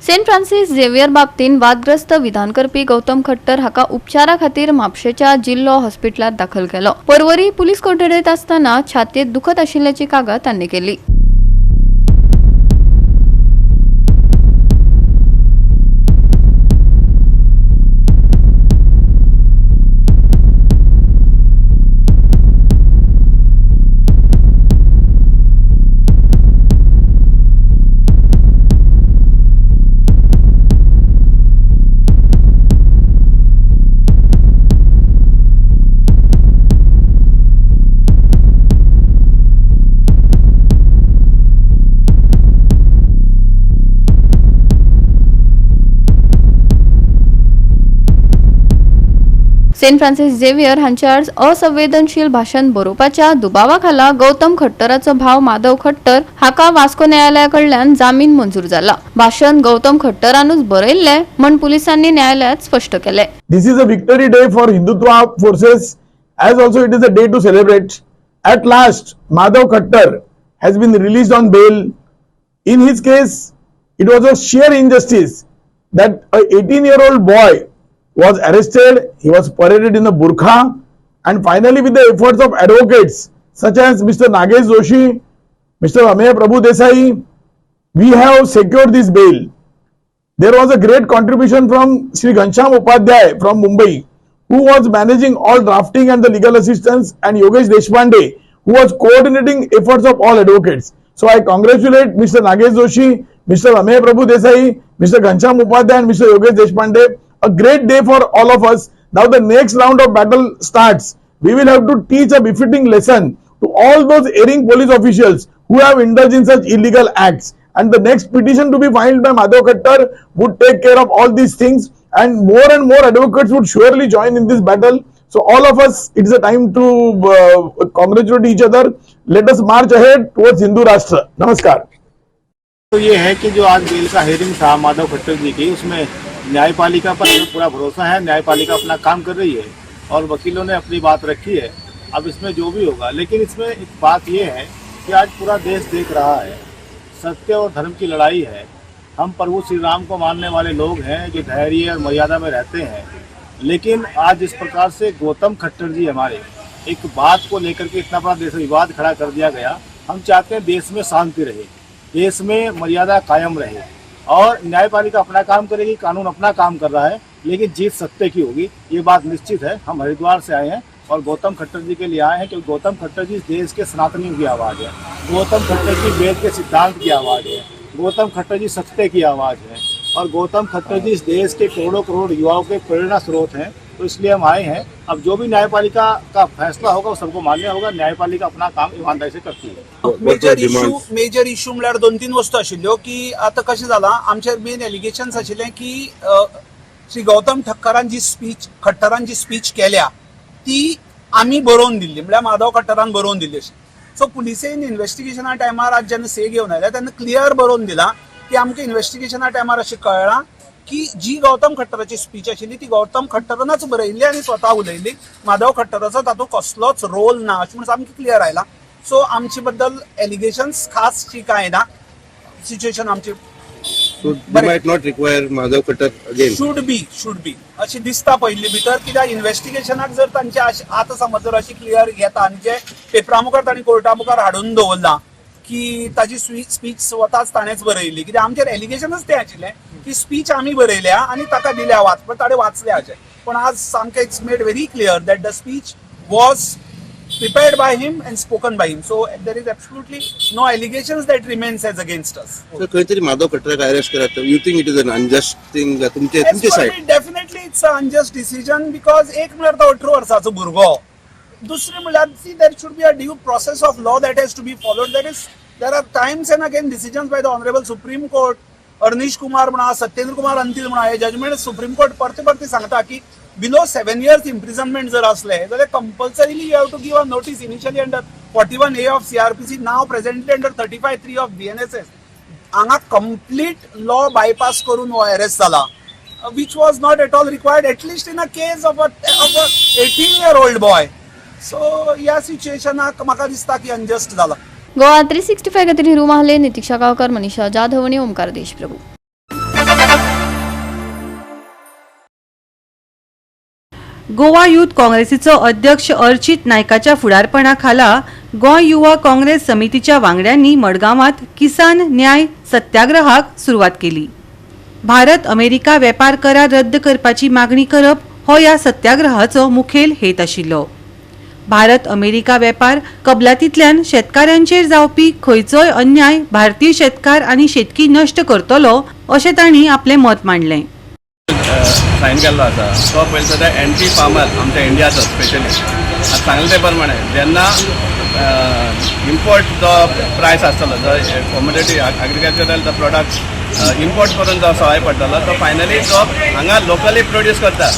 Saint Francis Xavier बाबतीन वादग्रस्त विधान करपी गौतम खट्टर हाका उपचारा खातीर म्हापशेच्या जिल्लो हॉस्पिटलात दाखल केलो। परवरी पुलीस कोठडीत असताना छातयेत दुखत आशिल्ल्याची कागाळ तांणी केली। सेंट फ्रान्सिस झेवियर हांच्या असंवेदनशील भाषण बरोवपाच्या दुबावाखाला गौतम खट्टराचो भाव माधव खट्टर हाका वास्को न्यायालयाकडल्यान जामीन मंजूर जाला। भाषण गौतम खट्टरानूच बरयल्ले म्हण पुलिसांनी न्यायालयात स्पष्ट केले। This is a victory day for Hindutva forces, as also it is a day to celebrate. At last, Madhav Khattar has been released on bail. In his case, it was a sheer injustice that a 18-year-old boy was arrested, he was paraded in a burqa, and finally with the efforts of advocates such as Mr. Nagesh Joshi, Mr. Ameya Prabhu Desai, we have secured this bail. There was a great contribution from Sri Ghanshyam Upadhyay from Mumbai, who was managing all drafting and the legal assistance, and Yogesh Deshpande, who was coordinating efforts of all advocates. So I congratulate Mr. Nagesh Joshi, Mr. Ameya Prabhu Desai, Mr. Ghanshyam Upadhyay and Mr. Yogesh Deshpande. A great day for all of us. Now the next round of battle starts. We will have to teach a befitting lesson to all those erring police officials who have indulged in such illegal acts. And the next petition to be filed by Madhav Khattar would take care of all these things, and more advocates would surely join in this battle. So all of us, it is a time to congratulate each other. Let us march ahead towards Hindu Rashtra. Namaskar. तो ये है कि जो आज bell का hearing था माधव खट्टर जी की, उसमें न्यायपालिका पर हमें पूरा भरोसा है। न्यायपालिका अपना काम कर रही है और वकीलों ने अपनी बात रखी है। अब इसमें जो भी होगा, लेकिन इसमें एक बात ये है कि आज पूरा देश देख रहा है, सत्य और धर्म की लड़ाई है। हम प्रभु श्री राम को मानने वाले लोग हैं जो धैर्य और मर्यादा में रहते हैं, लेकिन आज इस प्रकार से गौतम खट्टर जी हमारे एक बात को लेकर के इतना बड़ा देश विवाद खड़ा कर दिया गया। हम चाहते हैं देश में शांति रहे, देश में मर्यादा कायम रहे और न्यायपालिका अपना काम करेगी, कानून अपना काम कर रहा है, लेकिन जीत सत्य की होगी, ये बात निश्चित है। हम हरिद्वार से आए हैं और गौतम खट्टर जी के लिए आए हैं, क्योंकि गौतम खट्टर जी देश के सनातनियों की आवाज़ है। गौतम खट्टर जी वेद के सिद्धांत की आवाज़ है। गौतम खट्टर जी सत्य की आवाज़ है और गौतम खट्टर जी इस देश के करोड़ों करोड़ युवाओं के प्रेरणा स्रोत हैं। तो इसलिए हम आए हैं। अब जो भी न्यायपालिका का फैसला होगा वो सबको मान्य होगा। न्यायपालिका अपना काम ईमानदारी से करती है। मेजर इश्यू म्हळ्यार 2-3 वस्तू आशिल्ल्यो की आता कशें जालां, आमचे मेन एलिगेशन्स आशिल्लें की श्री गौतम खट्टरान जी स्पीच केल्या ती आमी बरोवन दिल्ली, म्हळ्यार माधव खट्टरान बरोवन दिल्ली अशी। सो पुलिसेन इन्व्हेस्टिगेशना टायमार आज जेन्ना से घेवन आयल्या तेन्ना क्लियर बरोवन दिला की आमकां इन्व्हेस्टिगेशना टायमार अशें कळ्ळां की जी गौतम खट्टराची स्पीच आशिल्ली ती गौतम खट्टरानच बरयल्ली आनी स्वता उलयल्ली, माधव खट्टराचो तातूंत कसलोच रोल ना अशें म्हणून सामकें क्लियर आयलां। सो आमचे बद्दल एलिगेशन्स खास कांय ना, सिच्युएशन आमची शुड बी अशी दिसता पयली भितर, कित्याक इन्व्हेस्टिगेशनाक जर तांचे आतां समज जर अशी क्लियर घेता आनी जे पेपरा मुखार तांणी कोर्टा मुखार हाडून दवरला की ताची स्पीच स्वताच ताणेंच बरयल्ली, कित्याक आमचेर एलिगेशनच तें आशिल्लें की स्पीच आमी बरयल्या आनी ताका दिल्या वाचपाक, ताणें वाचल्या अशें। पण आज सामकें it's made very clear that the speech was prepared by him and spoken by him. So there is absolutely no allegations that remains as against us. So kaitari Madhav Khattar arrest kara, you think it is an unjust thing tumche side? Definitely it's an unjust decision because एक म्हळ्यार तो 18 वर्साचो भुरगो, दुसरी म्हळ्यार there should be a due process of law that has to be followed. There are times and again decisions by the Honorable Supreme Court, अनिश कुमार म्हणा, सत्येंद्र कुमार अंतिल म्हणा, हे जजमेंट सुप्रीम कोर्ट परते सांगता की बिलो 7 years इम्प्रिजनमेंट जर असले जाल्यार compulsorily you have to give a notice initially under 41A of CRPC, now presently under 35(3) of BNSS. हांगा कंप्लीट लॉ बायपास करून हो अरेस्ट जाला, which was not at all required, at least in a case of a 18-year-old boy. So ह्या सिच्युएशनाक म्हाका दिसता की unjust जाला। गोवा 365 खातीर हिरू माहले, नितीक्षा गांवकर, मनीषा जाधव आनी ओमकार देशप्रभू। गोवा यूथ काँग्रेसीचो अध्यक्ष अर्चित नायकाच्या फुडारपणाखाला गोंय युवा काँग्रेस समितीच्या वांगड्यांनी मडगांवांत किसान न्याय सत्याग्रहाक सुरवात केली. भारत अमेरिका वेपार करार रद्द करपाची मागणी करप हो ह्या सत्याग्रहाचो मुखेल हेत आशिल्लो. भारत अमेरिका वेपार कबलातींतल्यान शेतकाऱ्यांचेर जावपी खंयचोय अन्याय भारतीय शेतकार आनी शेतकी नश्ट करतलो अशें तांणी आपलें मत मांडलें. सायन केल्लो आसा तो पयलीं सुद्दां एंटी फार्मर आमच्या इंडियाचो स्पेशली सांगले ते प्रमाणे जेन्ना इम्पोर्ट जो प्रायस आसतलो जो कॉमोडिटी एग्रीकल्चरल जो प्रोडक्ट इम्पोर्ट करून जो सवाय पडटलो तो फायनली जो हांगा लोकली प्रोड्यूस करता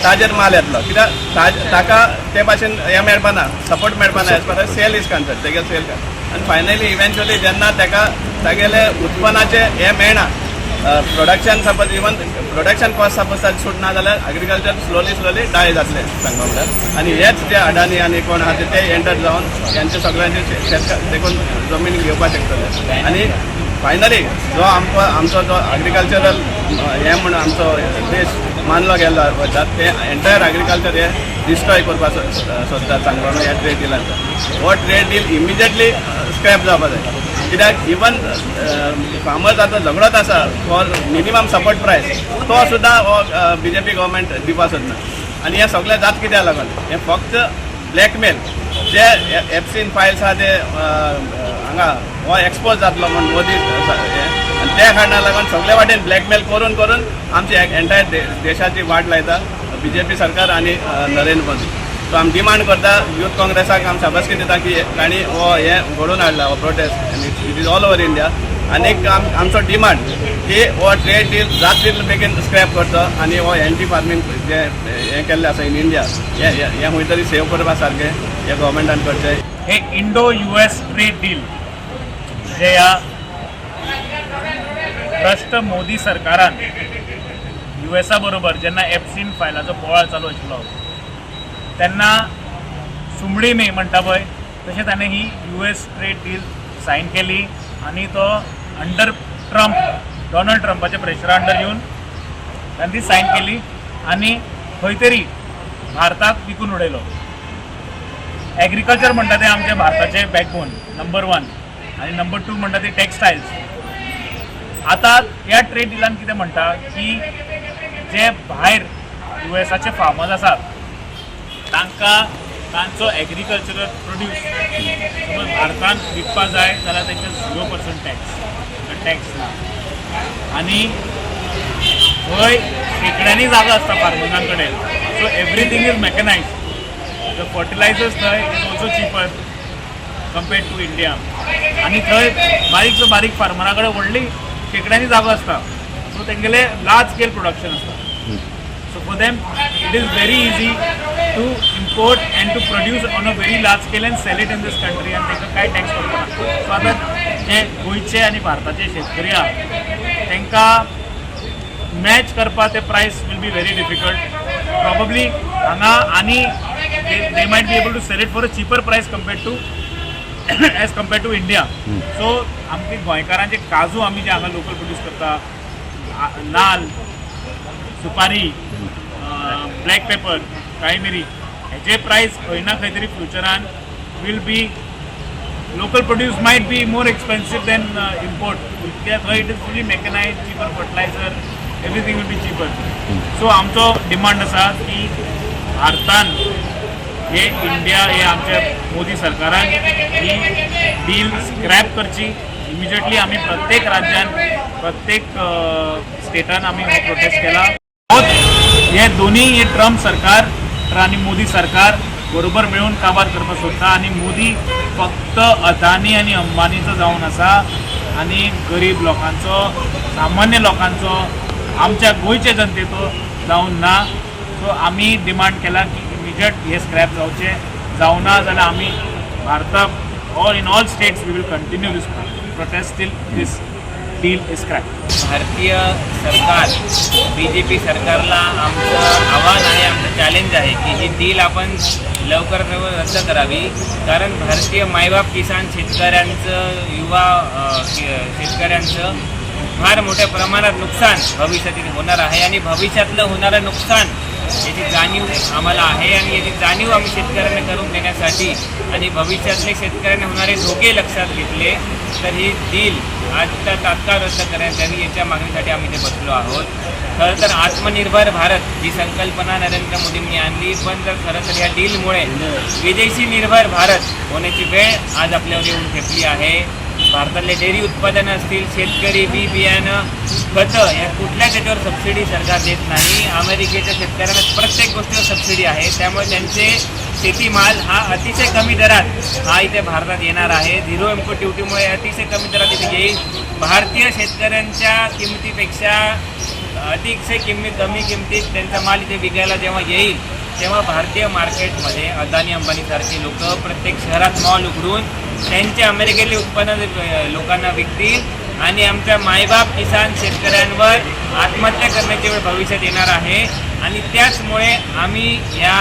ताजेर माल येतलो कित्याक ताका ते भाशेन हें मेळपाना सपोर्ट मेळपाना as far sale is concern तेगे सेल आनी फायनली इवेंच्युअली जेन्ना ताका तागेले उत्पन्नाचे हें मेळना production suppose even production cost suppose ताजे सूट ना जाल्यार एग्रीकल्चर स्लोली डाय जातले सांगपाक म्हणल्यार आनी हेच जे अडानी आनी कोण आहा ते एंटर जावन यांचे सगळ्यांचे शेतकार देखून जमीन घेवपाक शकतले आनी फायनली जो आमचो जो एग्रीकल्चरल हें म्हणून आमचो देश मानलो गेल्लो वता ते एंटायर एग्रीकल्चर हे डिस्ट्रॉय करपाक सोदता सांगपाक ह्या ट्रेड डिलांचो हो ट्रेड डील इमिजिएटली स्क्रॅप जावपाक जाय कित्याक इवन फार्मर्स आतां झगडत आसा फॉर मिनिमम सपोर्ट प्रायस तो सुद्दां हो BJP गव्हर्मेंट दिवपाक सोदना आनी हें सगळें जाता कित्याक लागून हें फक्त ब्लॅकमेल जे एफसीन फायल्स आहा ते हांगा हो एक्सपोज जातलो म्हण मोदी आनी त्या कारणाक लागून सगळे वाटेन ब्लॅकमेल करून करून आमची एंटायर देशाची वाट लायता BJP सरकार आनी नरेंद्र मोदी. सो आमी डिमांड करता यूथ काँग्रेसाक आमी शाबासकी दिता की तांणी हो हें घडोवन हाडला हो प्रोटेस्ट आनी it is all over India आनी एक आमचो डिमांड की हो ट्रेड डील जात तितलो बेगीन स्क्रॅप करचो आनी हो एंटी फार्मींग जे हें केल्लें आसा इन इंडिया हें खंय तरी सेव करपा सारकें हे गव्हर्मेंटान करचें. हे इंडो US ट्रेड डील जे ह्या भ्रश्ट मोदी सरकारान USA बरोबर जेन्ना एफसीन फायलाचो बोवाळ चालू आशिल्लो तेन्ना सुमडी मे म्हणटा पळय तशें ताणें ही US ट्रेड डील सायन केली आनी तो अंडर डोनाल्ड ट्रंपाच्या प्रेशरा अंडर येवन ताणें ती सायन केली आनी खंय तरी भारताक विकून उडयलो. एग्रीकल्चर म्हणटा ते आमचे भारताचे बॅकबोन नंबर 1 आनी नंबर 2 म्हणटा ते टेक्सटायल्स. आतां ह्या ट्रेड डिलान कितें म्हणटा की जे भायर USाचे फार्मर्स आसात तांकां तांचो एग्रीकल्चरल प्रोड्यूस समज भारतान विकपा जाय जाल्यार तांकां 0% टॅक्स ना आनी थंय शेकड्यांनी जागा आसता फार्मर्सां कडेन. So everything is mechanised. The fertilisers थंय is also cheaper compared to India आनी थंय बारीक फार्मरा कडेन व्हडली शेकड्यांनी जागा आसता सो तेंगेले लार्ज स्केल प्रोडक्शन आसता. So for them it is very easy to import and to produce on a very large scale and sell it in this country and तांकां कांय टॅक्स पडना. सो आतां जे गोंयचे आनी भारताचे शेतकरी आहा तांकां मॅच करपा ते price will be very difficult. Probably हांगा आनी they might be able to sell it for a cheaper price as compared to India. So आमचे गोंयकारांचे काजू आमी जे हांगा लोकल प्रोड्यूस करता नाल सुपारी ब्लॅक पेपर काळी मिरी हेचे प्रायस खंय ना खंय तरी फ्युचरान will be local produce might be more expensive than import कित्याक थंय it is fully mechanise cheaper fertiliser everything will be cheaper. So आमचो डिमांड आसा की भारतान हे इंडिया हे आमच्या मोदी सरकारान ही डील स्क्रॅप करची इमिजिएटली. आमी प्रत्येक राज्यान प्रत्येक स्टेटान आमी हो प्रोटेस्ट केला. हे दोन्ही हे ट्रम्प सरकार आणि मोदी सरकार बरोबर मिळून काबार करपाक सोदता आनी मोदी फक्त अदानी आनी अंबानीचो जावन आसा आनी गरीब लोकांचो सामान्य लोकांचो आमच्या गोंयचे जनतेचो जावन ना. सो आमी डिमांड केला की इमिजिएट हे स्क्रॅप जावचे जावना जाल्यार आमी भारताक all in all states we will continue this protest till this deal is scrap. भारतीय सरकार BJP सरकारला आमचं आव्हान आहे आमचं चॅलेंज आहे की ही डील आपण लवकरात लवकर रद्द करावी कारण भारतीय मायबाप किसान शेतकऱ्यांचं युवा शेतकऱ्यांचं फार मोठ्या प्रमाणात नुकसान भविष्यातील होणार आहे आणि भविष्यातलं होणारं नुकसान याची जाणीव आम्हाला आहे आणि याची जाणीव आम्ही शेतकऱ्यांना करून देण्यासाठी आणि भविष्यातले शेतकऱ्यांना होणारे धोके लक्षात घेतले तर ही डील आजचा तात्काळ रद्द करण्यासाठी याच्या मागणीसाठी आम्ही ते बसलो आहोत. खरं तर आत्मनिर्भर भारत ही संकल्पना नरेंद्र मोदींनी आणली, पण जर खरं तर या डीलमुळे विदेशी निर्भर भारत होण्याची वेळ आज आपल्यावर येऊन ठेपली आहे. भारतातले डेअरी उत्पादनं असतील, शेतकरी, बी बियाणं, खतं या कुठल्याच याच्यावर सबसिडी सरकार देत नाही. अमेरिकेच्या शेतकऱ्यांना प्रत्येक गोष्टीवर सबसिडी आहे, त्यामुळे त्यांचे शेतीमाल हा अतिशय कमी दरात हा इथे भारतात येणार आहे. झिरो इम्पोर्ट ड्युटीमुळे अतिशय कमी दरात इथे येईल. भारतीय शेतकऱ्यांच्या किमतीपेक्षा अतिशय कमी किमतीत त्यांचा माल इथे विकायला जेव्हा येईल तेव्हा भारतीय मार्केटमध्ये अदानी अंबानीसारखे लोक प्रत्येक शहरात मॉल उघडून त्यांचे अमेरिकेतले उत्पन्न लोकांना विकतील आणि आमच्या मायबाप किसान शेतकऱ्यांवर आत्महत्या करण्याची वेळ भविष्यात येणार आहे आणि त्याचमुळे आम्ही या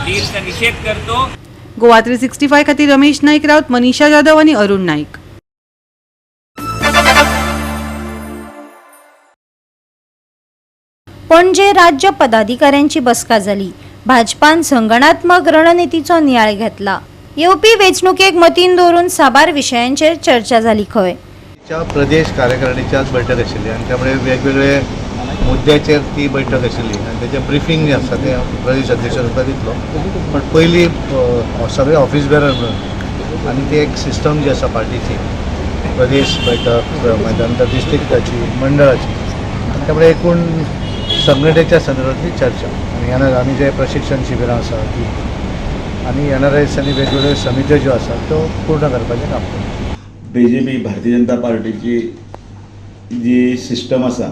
डीलचा निषेध करतो. गोवा 365 खातीर रमेश नाईक राऊत, मनीषा जाधव आणि अरुण नाईक. पणजे राज्य पदाधिकाऱ्यांची बसका जाली. भाजपान संगणनात्मक रणनितीचो नियाळ घेतला. येवपी वेंचणुकेक मतीन दवरून साबार विशयांचेर चर्चा जाली. खंय प्रदेश कार्यकारिणीची आज बैठक आशिल्ली आणि त्यामुळे वेगवेगळे मुद्द्याचेर ती बैठक आशिल्ली आणि त्याचें ब्रिफींग जें आसा तें प्रदेश अध्यक्ष सुद्दां दितलो. पण पयलीं सगळे ऑफिस बेरर मेळून आनी ती एक सिस्टम जी आसा पार्टीची प्रदेश बैठक मागीर नंतर डिस्ट्रिक्टाची मंडळाची आनी त्यामुळे एकूण संघटनेच्या संदर्भातली चर्चा आनी जे प्रशिक्षण शिबिरां आसा ती आनी येणाऱ्या दिसांनी वेगवेगळ्यो समित्यो ज्यो आसात त्यो पूर्ण करपाचें काम करता. BJP भारतीय जनता पार्टीची जी सिस्टम आसा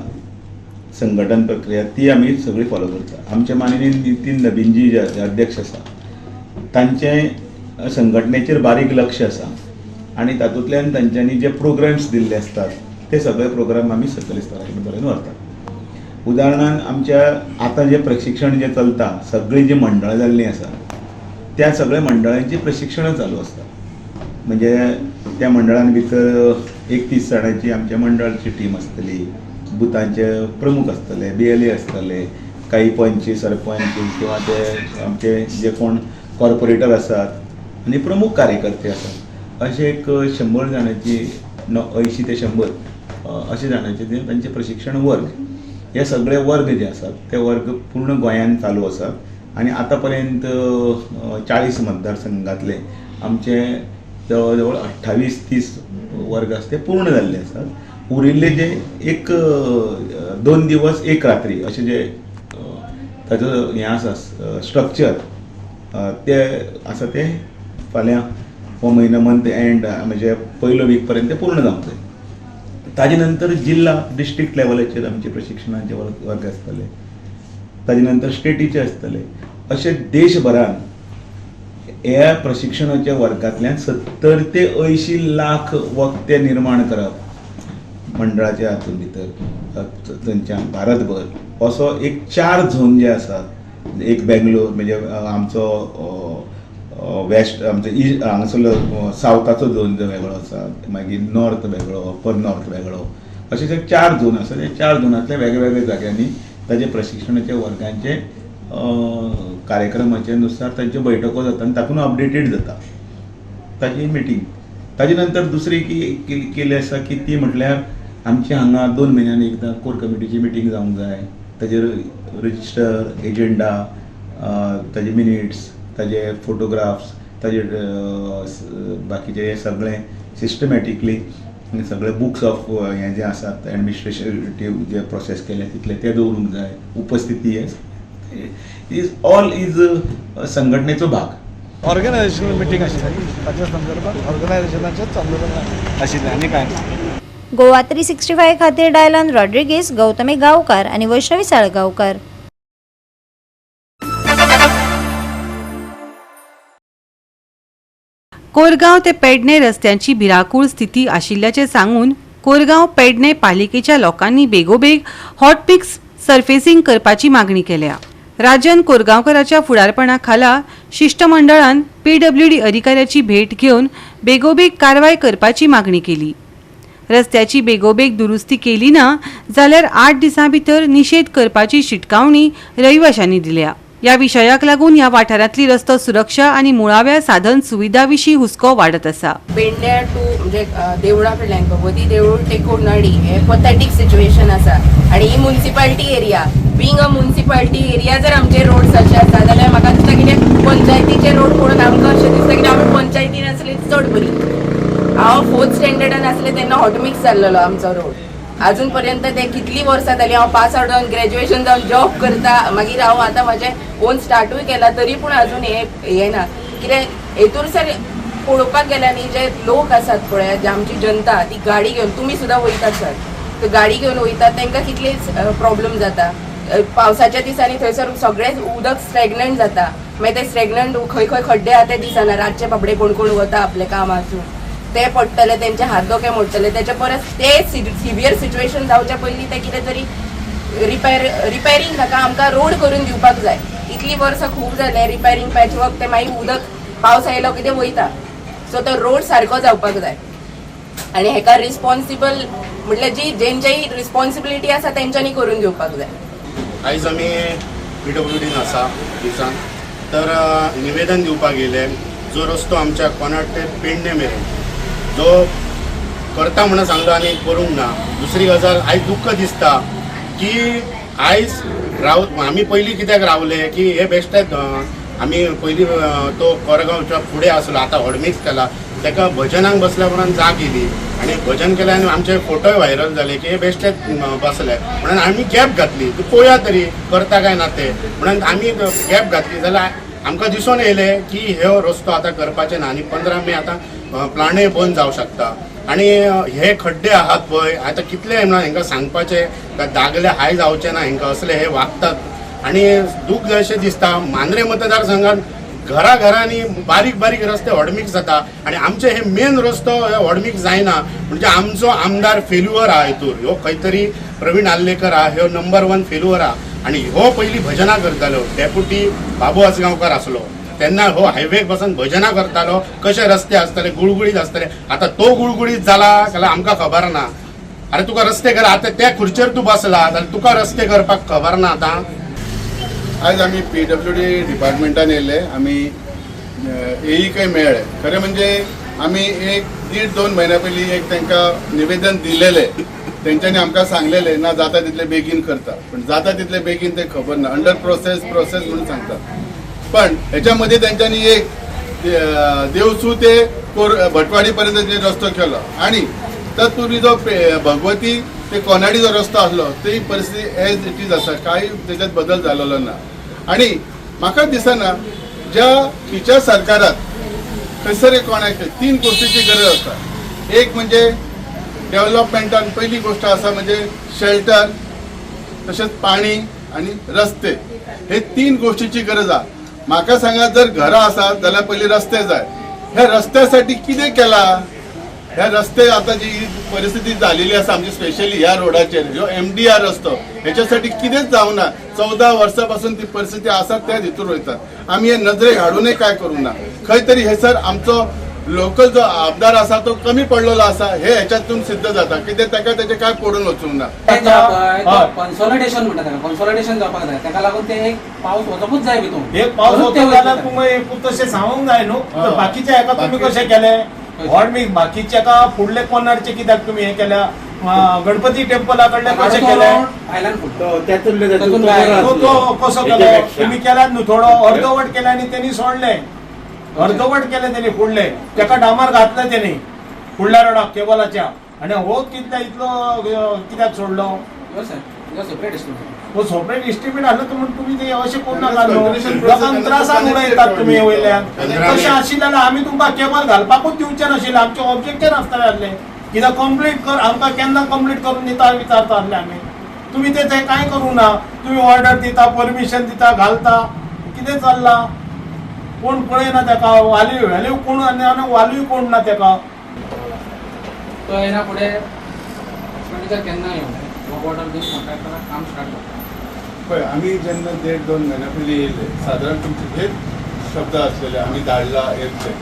संघटन प्रक्रिया ती आमी सगळी फॉलो करता. आमचे माननीय नितीन नबीनजी जे अध्यक्ष आसा तांचे संघटनेचेर बारीक लक्ष आसा आनी तातूंतल्यान तांच्यांनी जे प्रोग्राम्स दिल्ले असतात ते सगळे प्रोग्राम आमी सकयल स्तराचे पर्यंत व्हरतात. उदाहरणान आमच्या आतां जे प्रशिक्षण जे चलता सगळीं जी मंडळां जाल्लीं आसा त्या सगळ्या मंडळांची प्रशिक्षणां चालू आसतात. म्हणजे त्या मंडळां भितर 31 जाणांची आमच्या मंडळाची टीम आसतली, बुथांचे प्रमुख आसतले, BLA आसतले, काही पंच सरपंच किंवा ते आमचे जे कोण कॉर्पोरेटर आसात आनी प्रमुख कार्यकर्ते आसात अशे एक 100 जाणांची 80 ते 100 अशे जाणांचे तांचे प्रशिक्षण वर्ग हे सगळे वर्ग जे आसात ते वर्ग पूर्ण गोंयांत चालू आसात आणि आतापर्यंत 40 मतदारसंघातले आमचे जवळ 28-30 वर्ग आसा ते पूर्ण जाल्ले आसात. उरिल्ले जे एक 2 दिवस 1 रात्री अशें जे ताजो हें आसा स्ट्रक्चर ते आसा ते फाल्यां हो म्हयनो मंथ एंड म्हणजे पयलो वीक पर्यंत पूर्ण जावंक जाय. ताजे नंतर जिल्हा डिस्ट्रिक्ट लेवलाचेर आमचे प्रशिक्षणाचे वर्ग आसतले, ताजे नंतर स्टेटीचे आसतले. अशे देशभरान ह्या प्रशिक्षणाच्या वर्गांतल्यान 70 ते 80 लाख वक्ते निर्माण करप मंडळाच्या हातूंत भितर थंयच्यान भारतभर असो एक 4 झोन जे आसात. एक बेंगलोर म्हणजे आमचो वेस्ट आमचो ईस्ट हांगासरलो सावथाचो झोन जो वेगळो आसा, मागीर नॉर्थ वेगळो, अपर नॉर्थ वेगळो, अशे जे 4 झोन आसा ते 4 झोनांतल्या वेगवेगळ्या जाग्यांनी ताजे प्रशिक्षणाच्या वर्गांचे कार्यक्रमाचे नुसार तांच्यो बैठको जाता आनी तातूंत अपडेटेड जाता ताची मिटींग. ताजे नंतर दुसरी केली आसा की ती म्हटल्यार आमची हांगा 2 म्हयन्यांनी एकदां कोर कमिटीची मिटींग जावंक जाय. ताजेर रजिस्टर, एजेंडा, ताजे मिनिट्स, ताजे फोटोग्राफ्स, ताजे बाकीचे सगळे सिस्टमॅटिकली सगळे बुक्स ऑफ हें जे आसात एडमिनिस्ट्रेटिव्ह जे प्रोसेस केले तितले ते दवरूंक जाय. उपस्थिती इज ऑल इज संघटनेचो भाग. ऑर्गनायझेशनल मिटींग आशिल्ली ताच्या संदर्भात ऑर्गनायझेशनाचें चालू आशिल्लें आनी कांय ना. गोवा 365 खातीर डायलन रॉड्रिगीस, गौतमी गांवकार आणि वैष्णवी साळगांवकार. कोरगांव ते पेडणे रस्त्यांची भिरांकूळ स्थिती आशिल्ल्याचे सांगून कोरगांव पेडणे पालिकेच्या लोकांनी बेगोबेग हॉटपिक्स सर्फेसिंग करपाची मागणी केल्या. राजन कोरगांवकराच्या फुडारपणा खाला शिष्टमंडळान PWD अधिकाऱ्याची भेट घेवन बेगोबेग कारवाय करपाची मागणी केली. रस्त्याची बेगोबेग दुरुस्ती केली ना जाल्यार 8 दिसां भितर निषेध करपाची शिटकावणी रहिवाशांनी दिल्या. ह्या विशयाक लागून ह्या वाठारांतली रस्तो सुरक्षा आनी मुळाव्या साधन सुविधा विशीं हुस्को वाडत आसा. पेडण्यां टू म्हणजे देवळा कडल्यान भगवती देवूळ ते कोर्नाडी हे पथेटीक सिच्युएशन आसा आनी ही municipality area being a municipality area जर आमचे रोड्स अशे आसा जाल्यार म्हाका दिसता कितें पंचायतीचे रोड म्हणून आमकां अशें दिसता की आमी पंचायतीन आसली चड बरी. हांव 4th स्टँडर्डान आसलें तेन्ना हॉटमिक्स जाल्लो आमचो रोड. अजून पर्यंत ते कितली वर्सां जाली हांव पास आउट जावन ग्रॅज्युएशन जावन जॉब करता मागीर हांव आतां म्हाजें ओन स्टार्टूय केला तरी पूण अजून हे ना कित्याक हेतूर सर पळोवपाक गेल्यार न्ही जे लोक आसात पळय जे आमची जनता ती गाडी घेवन तुमी सुद्दां वयतात सर तर गाडी घेवन वयतात तांकां कितले प्रॉब्लेम जाता. पावसाच्या दिसांनी थंयसर सगळें उदक स्टॅग्नंट जाता मागीर ते स्टॅग्नंट खंय खंय खड्डे आहा ते दिसना रातचे बाबडे कोण कोण वता आपलें काम आसून ते पडटले तेंचे हात दोके मोडटले त्याच्या परस ते सिवियर सिच्युएशन जावच्या पयलीं ते कितें तरी रिपेरींग ताका आमकां रोड करून दिवपाक जाय. इतली वर्सां खूब जाले रिपेरींग पॅचवर्क ते मागीर उदक पावस आयलो की ते वयता सो तो रोड सारको जावपाक जाय आनी हेका रिस्पॉन्सिबल म्हटल्यार जी जेंच्याय रिस्पॉन्सिबिलिटी आसा तेंच्यांनी करून दिवपाक जाय. आयज आमी PWDन आसा दिसान तर निवेदन दिवपाक येयले जो रस्तो आमच्या कोनाट ते पेडणे मेरेन जो करता म्हणून सांगलो आनी करूंक ना. दुसरी गजाल आयज दुख्ख दिसता की आयज आमी पयलीं कित्याक रावले की हे बेश्टेच आमी पयलीं तो कोरगांवच्या फुडें आसलो आतां हॉडमिक्स केला ताका भजनाक बसल्या उपरांत जाग येयली आनी भजन केलें आनी आमचे फोटोय व्हायरल जाले की हे बेश्टेच बसले म्हणून आमी गॅप घातली पळोवया तरी करता काय ना ते म्हणून आमी गॅप घातली जाल्यार आमकां दिसून येयलें की हो रस्तो आतां करपाचें ना आनी 15 मे आतां प्लानय बंद जावं शकता. आनी हे खड्डे आहात पळय आतां कितले म्हणून हांकां सांगपाचें दागले हाय जावचे ना हांकां असले हे वागतात आनी दूख जशें दिसता. मांद्रे मतदारसंघात घरांनी बारीक बारीक रस्ते हॉडमिक्स जाता आनी आमचे हे मेन रस्तो हॉडमिक्स जायना म्हणजे आमचो आमदार फेल्युअर आहा हितूर. ह्यो खंय तरी प्रवीण आल्लेकर आहा ह्यो नंबर 1 फेल्युअर आहा आनी हो पयलीं भजनां करतालो डेप्युटी बाबू आसगांवकर आसलो तेन्ना हो हायवेक बसून भजनां करतालो कशे रस्ते आसतले गुळगुळीत आसतले. आतां तो गुळगुळीत जाला जाल्यार आमकां खबर ना. अरे तुका रस्ते कर आतां त्या खुर्चेर तूं बसला जाल्यार तुका रस्ते करपाक खबर ना. आतां आज आम्ही PWD डिपार्टमेंटान येयले आमी येईकय मेळ्ळे. खरें म्हणजे आमी 1-1.5-2 म्हयन्या पयलीं एक तांकां निवेदन दिलेले तेंच्यांनी आमकां सांगलेले ना जाता तितले बेगीन करता पण जाता तितले बेगीन ते खबर ना अंडर प्रोसेस म्हणून सांगतात. पण हेच्या मध्ये त्यांच्यानी एक देवसू ते भटवाडी पर्यंत जे रस्तो केलो आणि तत्पूर्वी जो भगवती ते कोनाडी जो रस्तो आसलो ती परिस्थिती एज इट इज आसा काही त्याच्यात बदल झालेलो ना. आणि म्हाका दिसना ज्या तिच्या सरकारात खंयसर कोणाक 3 गोष्टीची गरज आसा. एक म्हणजे डेव्हलपमेंटान पहिली गोष्ट आसा म्हणजे शेल्टर तसेच पाणी आणि रस्ते हे 3 गोष्टीची गरज आहे. म्हाका सांगा जर घरां आसा जाल्यार पयलीं रस्ते जाय. ह्या रस्त्यासाठी कितें केला ह्या रस्ते आता जी परिस्थिती झालेली आसा आमची स्पेशली ह्या रोडाचेर जो MDR रस्तो ह्याच्यासाठी कितेंच जावना. 14 वर्सांपासून ती परिस्थिती आसा त्या हितूर वयतात. आमी हे नजरेक हाडूनय काय करूंक ना. खंय तरी हे सर आमचो लोकल जो आमदार आसा तो कमी पडलेलो आसा हे ह्याच्यातून सिद्ध जाता कित्याक ताका तेजे काय पडून वचूंक ना. कन्सॉलिडेशन म्हणटा ताका कन्सॉलिडेशन जावपाक जाय ताका लागून ते एक पावस वचपूच जाय भितून एक पावस होतो जाल्यार तुमी तशें सांगूंक जाय न्हू. बाकीच्या हेका तुमी कशें केले हॉडमिक्स बाकीच्या का फुडले कोनारचे कित्याक तुमी हे केल्या गणपती टेम्पला कडले कशें केले तो कसो केलो तुमी केल्यात न्हू. थोडो अर्धवट केले आनी तेणी सोडले अर्धवट केले त्यांनी फुडले तेका डांबर घातले त्यांनी फुडल्या रोडाक केबलाच्या आणि हो कितल्या इतलो कित्याक सोडलो हो सेपरेट इस्टिमेट आसलो म्हणून तुम्ही ते अशें करूं नाका लोकांक त्रासान उडयतात तुमी वयल्यान. तशें आशिल्लें जाल्यार आमी तुमकां केबल घालपाकूच दिवचें नाशिल्लें आमचें ऑब्जेक्शन आसतालें आसलें कित्याक कंप्लीट कर आमकां केन्ना कंप्लीट करून दिता विचारता आसले आमी. तुमी ते कांय करूं ना. तुमी ऑर्डर दिता परमिशन दिता घालता कितें चल्ला कोण पळयना तेका व्हॅल्यू कोण आनी व्हॅल्यू कोण ना तेका. तो येना फुडें केन्ना येवं ऑर्डर दिवन कॉन्ट्रॅक्टराक काम स्टार्ट करता. पळय आमी जेन्ना 1.5-2 म्हयन्या पयलीं येयले सादारण तुमचे हेच शब्द आसलेले आमी धाडला येतले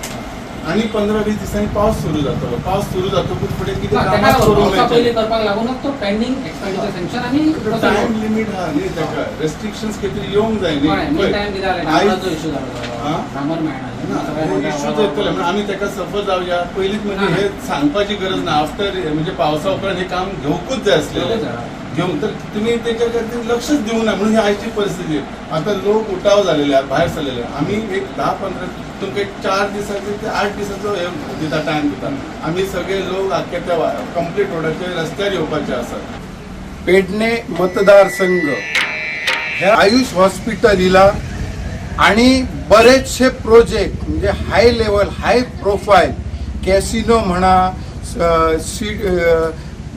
आणि 15-20 दिसांनी पावस सुरू जातलो. पावस सुरू जातकूच फुडें कितें ताका कामां करूंक पावसा पयलीं मेळटलें. करपाक लागूनच तो पेंडिंग एक्सपेंडिचर सँक्शन आनी टायम लिमीट आहा न्ही ताका, रेस्ट्रिक्शन्स खंय येवंक जाय न्ही. टायम कितें जालें डामराचो इश्यू जालो, डामर मेळना इश्यूज येतले म्हणजे आमी ताका सफर जावया पयलींच म्हणजे हे सांगपाची गरज ना. आफ्टर म्हणजे पावसा उपरांत हे काम घेवंकूच जाय आसलेलें. घेवंक तर तुमी तेच्या खातीर लक्षच दिवंक ना म्हणून ही आयची परिस्थिती. आता लोक उठाव झालेले आहेत, भायर सरलेले. आमी एक 10-15 तुमकां एक 4 दिसांचो ते 8 दिसांचो हे दिता, टायम दिता. आमी सगळे लोक आख्या त्या कंप्लीट रोडाचेर रस्त्यार येवपाचे आसात. पेडणे मतदारसंघ हे आयुष हॉस्पिटल इला आणि बरेचसे प्रोजेक्ट म्हणजे high level high profile casino म्हणा,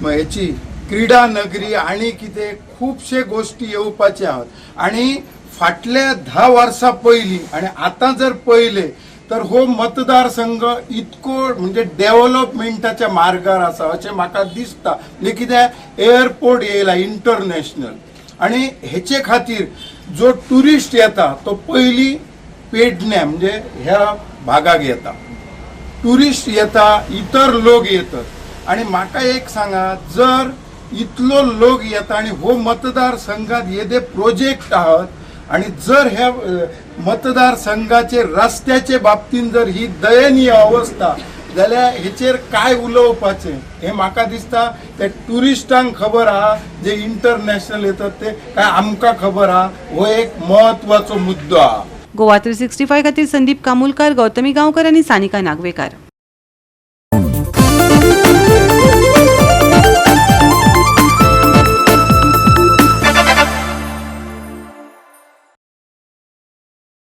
याची क्रीडा नगरी आणि कितें खुबशे गोष्टी येवपाचे आहात. आणि फाटल्या 10 वर्सां पयलीं आणि आता जर पळयले तर हो मतदारसंघ इतको म्हणजे डेव्हलपमेंटाच्या मार्गार आसा अशें म्हाका दिसता. म्हणजे कितें एअरपोर्ट येयला इंटरनॅशनल आणि हेचे खातीर जो टुरिस्ट येता तो पयली पेडण्या म्हणजे ह्या भागाक येता. टुरिस्ट येता, इतर लोक येतात आणि म्हाका एक सांगा, जर इतलो लोक येता आणि हो मतदारसंघात येदे प्रोजेक्ट आहात आणि जर ह्या मतदारसंघाचे रस्त्याचे बाबतीन जर ही दयनीय अवस्था जाल्यार हेचेर काय उलोवपाचें हे म्हाका दिसता ते टुरिस्टांक खबर आहा, जे इंटरनॅशनल येतात ते काय आमकां खबर आहा. हो एक महत्वाचो मुद्दो आहा. गोवा 365 खातीर संदीप कामुलकार, गौतमी गांवकर आनी सानिका नागवेकार.